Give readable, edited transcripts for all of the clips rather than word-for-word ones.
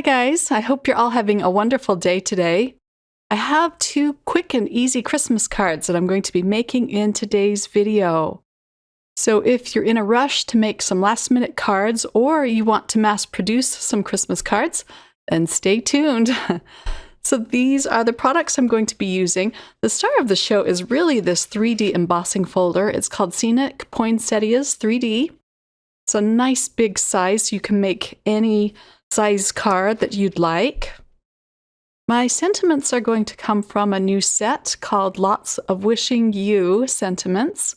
Hi guys, I hope you're all having a wonderful day today. I have 2 quick and easy Christmas cards that I'm going to be making in today's video. So if you're in a rush to make some last-minute cards or you want to mass produce some Christmas cards, then stay tuned. So these are the products I'm going to be using. The star of the show is really this 3D embossing folder. It's called Scenic Poinsettias 3D. It's a nice big size, so you can make any size card that you'd like. My sentiments are going to come from a new set called Lots of Wishing You Sentiments.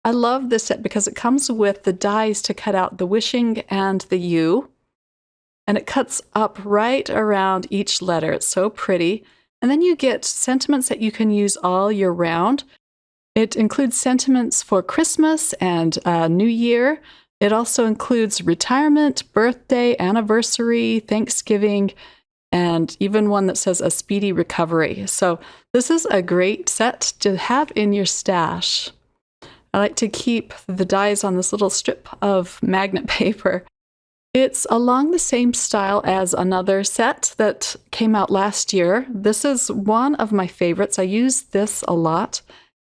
I love this set because it comes with the dies to cut out the wishing and the you. And it cuts up right around each letter. It's so pretty. And then you get sentiments that you can use all year round. It includes sentiments for Christmas and New Year. It also includes retirement, birthday, anniversary, Thanksgiving, and even one that says a speedy recovery. So this is a great set to have in your stash. I like to keep the dies on this little strip of magnet paper. It's along the same style as another set that came out last year. This is one of my favorites. I use this a lot,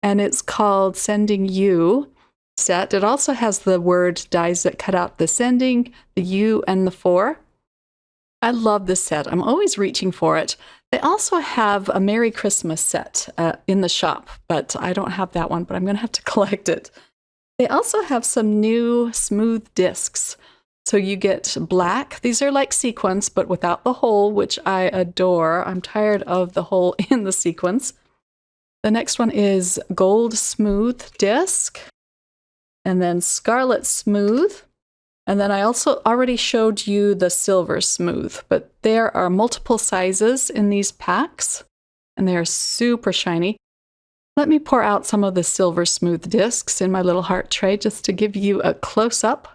and it's called Sending You set. It also has the word dies that cut out the sending, the you, and the for. I love this set. I'm always reaching for it. They also have a Merry Christmas set in the shop, but I don't have that one, but I'm going to have to collect it. They also have some new smooth discs. So you get black. These are like sequins, but without the hole, which I adore. I'm tired of the hole in the sequins. The next one is gold smooth disc. And then Scarlet Smooth. And then I also already showed you the Silver Smooth, but there are multiple sizes in these packs, and they are super shiny. Let me pour out some of the Silver Smooth discs in my little heart tray just to give you a close-up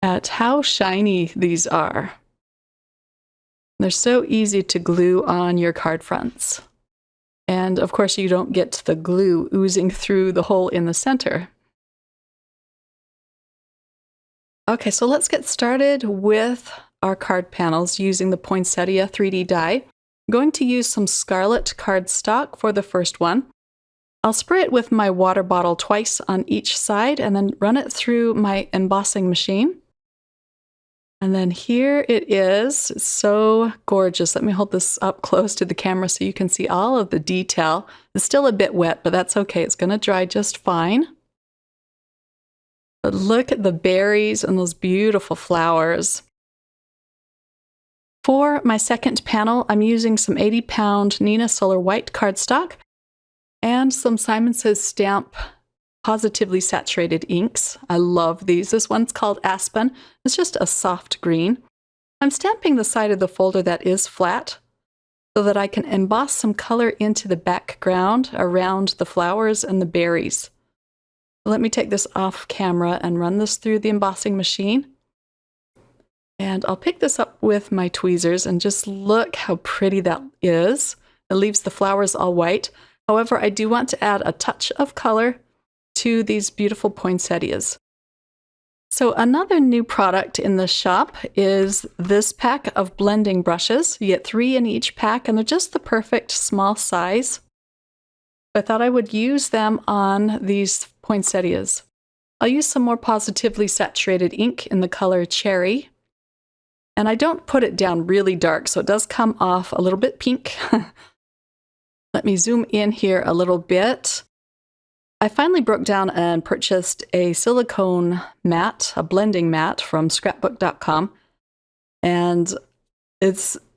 at how shiny these are. They're so easy to glue on your card fronts. And of course, you don't get the glue oozing through the hole in the center. Okay, so let's get started with our card panels using the Poinsettia 3D die. I'm going to use some Scarlet cardstock for the first one. I'll spray it with my water bottle twice on each side and then run it through my embossing machine. And then here it is. It's so gorgeous. Let me hold this up close to the camera so you can see all of the detail. It's still a bit wet, but that's okay. It's going to dry just fine. But look at the berries and those beautiful flowers. For my second panel, I'm using some 80-pound Nina Solar White cardstock and some Simon Says Stamp positively saturated inks. I love these. This one's called Aspen. It's just a soft green. I'm stamping the side of the folder that is flat so that I can emboss some color into the background around the flowers and the berries. Let me take this off camera and run this through the embossing machine. And I'll pick this up with my tweezers and just look how pretty that is. It leaves the flowers all white. However, I do want to add a touch of color to these beautiful poinsettias. So another new product in the shop is this pack of blending brushes. You get 3 in each pack, and they're just the perfect small size. I thought I would use them on these poinsettias. I'll use some more positively saturated ink in the color Cherry. And I don't put it down really dark, so it does come off a little bit pink. Let me zoom in here a little bit. I finally broke down and purchased a silicone mat, a blending mat from scrapbook.com. And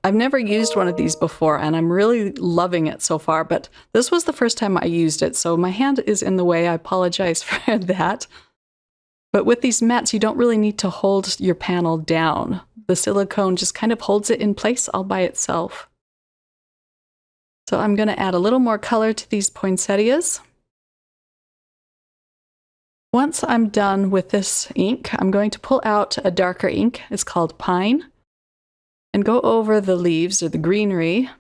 I've never used one of these before, and I'm really loving it so far, but this was the first time I used it, so my hand is in the way. I apologize for that. But with these mats, you don't really need to hold your panel down. The silicone just kind of holds it in place all by itself. So I'm going to add a little more color to these poinsettias. Once I'm done with this ink, I'm going to pull out a darker ink. It's called Pine. And go over the leaves or the greenery.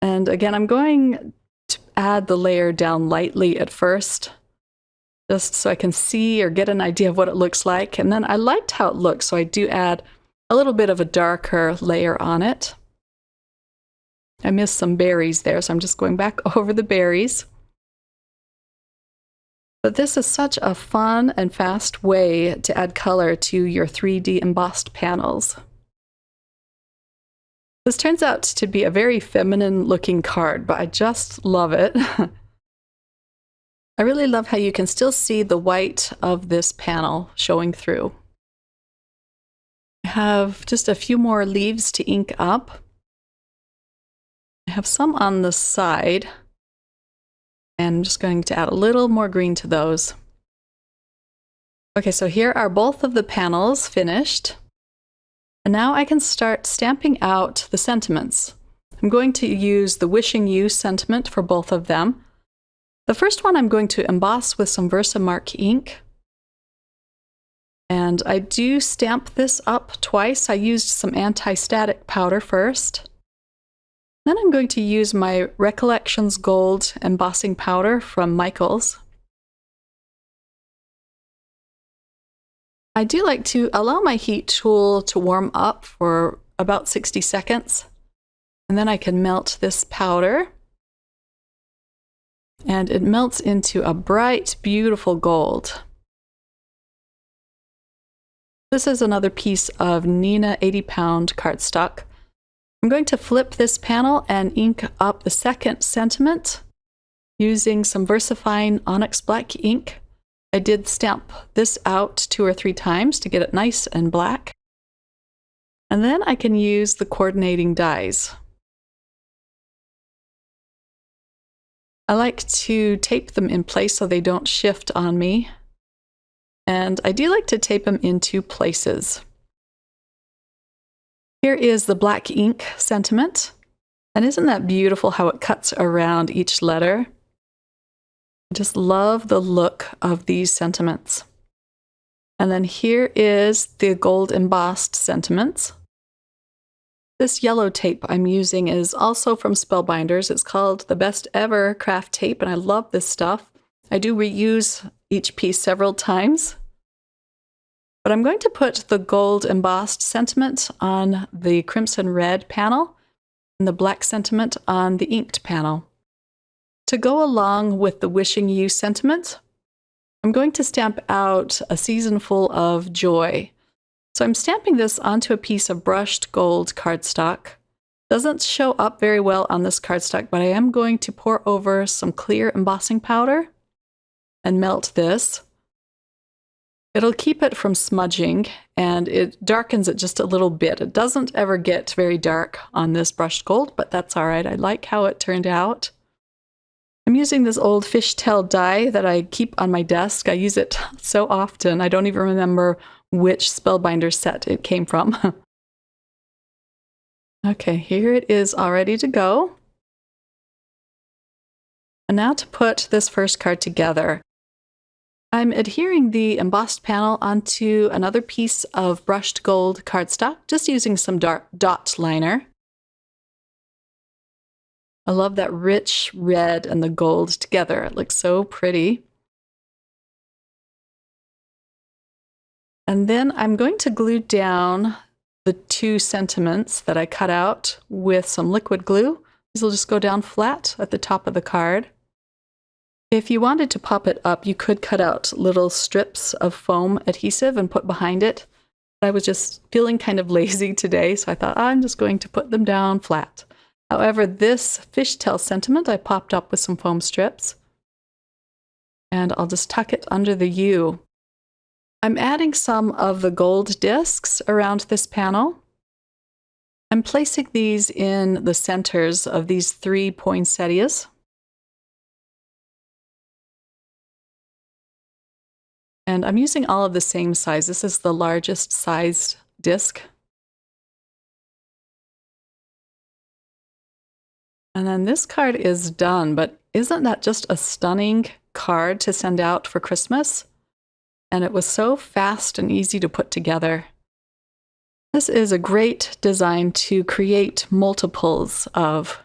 And again, I'm going to add the layer down lightly at first, just so I can see or get an idea of what it looks like. And then I liked how it looks, so I do add a little bit of a darker layer on it. I missed some berries there, so I'm just going back over the berries. But this is such a fun and fast way to add color to your 3D embossed panels. This turns out to be a very feminine looking card, but I just love it. I really love how you can still see the white of this panel showing through. I have just a few more leaves to ink up. I have some on the side, and I'm just going to add a little more green to those. Okay, so here are both of the panels finished. And now I can start stamping out the sentiments. I'm going to use the Wishing You sentiment for both of them. The first one I'm going to emboss with some Versamark ink. And I do stamp this up twice. I used some anti-static powder first. Then I'm going to use my Recollections Gold embossing powder from Michaels. I do like to allow my heat tool to warm up for about 60 seconds. And then I can melt this powder. And it melts into a bright, beautiful gold. This is another piece of Neenah 80-pound cardstock. I'm going to flip this panel and ink up the second sentiment using some VersaFine Onyx Black ink. I did stamp this out 2 or 3 times to get it nice and black. And then I can use the coordinating dies. I like to tape them in place so they don't shift on me. And I do like to tape them in 2 places. Here is the black ink sentiment. And isn't that beautiful how it cuts around each letter? I just love the look of these sentiments. And then here is the gold embossed sentiments. This yellow tape I'm using is also from Spellbinders. It's called the Best Ever Craft Tape, and I love this stuff. I do reuse each piece several times. But I'm going to put the gold embossed sentiment on the crimson red panel and the black sentiment on the inked panel. To go along with the Wishing You sentiment, I'm going to stamp out a season full of joy. So I'm stamping this onto a piece of brushed gold cardstock. Doesn't show up very well on this cardstock, but I am going to pour over some clear embossing powder and melt this. It'll keep it from smudging, and it darkens it just a little bit. It doesn't ever get very dark on this brushed gold, but that's all right. I like how it turned out. I'm using this old fishtail die that I keep on my desk. I use it so often, I don't even remember which Spellbinders set it came from. Okay, here it is all ready to go. And now to put this first card together. I'm adhering the embossed panel onto another piece of brushed gold cardstock, just using some dot liner. I love that rich red and the gold together. It looks so pretty. And then I'm going to glue down the 2 sentiments that I cut out with some liquid glue. These will just go down flat at the top of the card. If you wanted to pop it up, you could cut out little strips of foam adhesive and put behind it. I was just feeling kind of lazy today, so I thought I'm just going to put them down flat. However, this fishtail sentiment I popped up with some foam strips. And I'll just tuck it under the U. I'm adding some of the gold discs around this panel. I'm placing these in the centers of these 3 poinsettias. And I'm using all of the same size. This is the largest sized disc. And then this card is done, but isn't that just a stunning card to send out for Christmas? And it was so fast and easy to put together. This is a great design to create multiples of.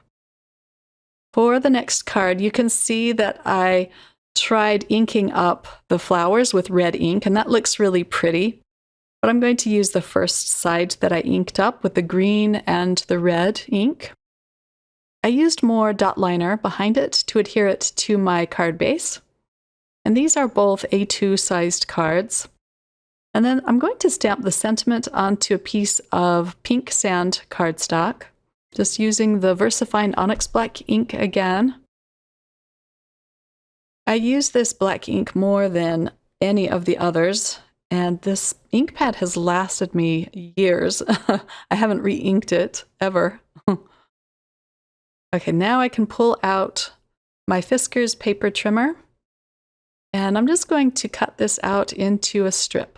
For the next card, you can see that I tried inking up the flowers with red ink, and that looks really pretty. But I'm going to use the first side that I inked up with the green and the red ink. I used more dot liner behind it to adhere it to my card base. And these are both A2 sized cards. And then I'm going to stamp the sentiment onto a piece of pink sand cardstock, just using the VersaFine Onyx Black ink again. I use this black ink more than any of the others, and this ink pad has lasted me years. I haven't re-inked it ever. Okay, now I can pull out my Fiskars paper trimmer, and I'm just going to cut this out into a strip.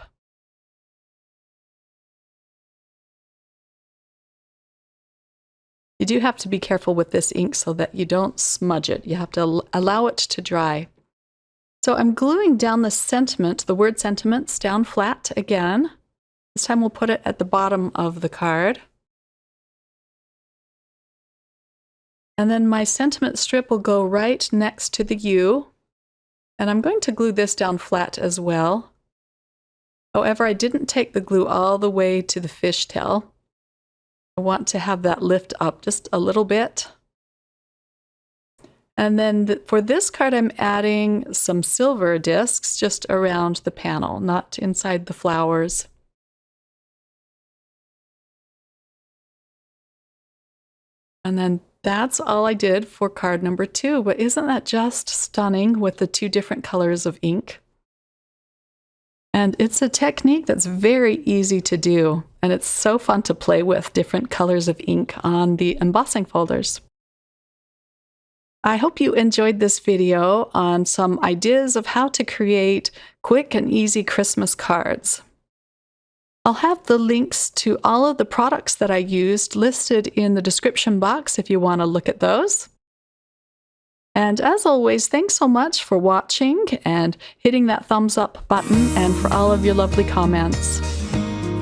You do have to be careful with this ink so that you don't smudge it. You have to allow it to dry. So I'm gluing down the sentiment, the word sentiments, down flat again. This time we'll put it at the bottom of the card. And then my sentiment strip will go right next to the U. And I'm going to glue this down flat as well. However, I didn't take the glue all the way to the fishtail. I want to have that lift up just a little bit. And then for this card, I'm adding some silver discs just around the panel, not inside the flowers. And then that's all I did for card number 2. But isn't that just stunning with the 2 different colors of ink? And it's a technique that's very easy to do, and it's so fun to play with different colors of ink on the embossing folders. I hope you enjoyed this video on some ideas of how to create quick and easy Christmas cards. I'll have the links to all of the products that I used listed in the description box if you want to look at those. And as always, thanks so much for watching and hitting that thumbs up button, and for all of your lovely comments.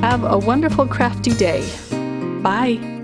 Have a wonderful crafty day. Bye!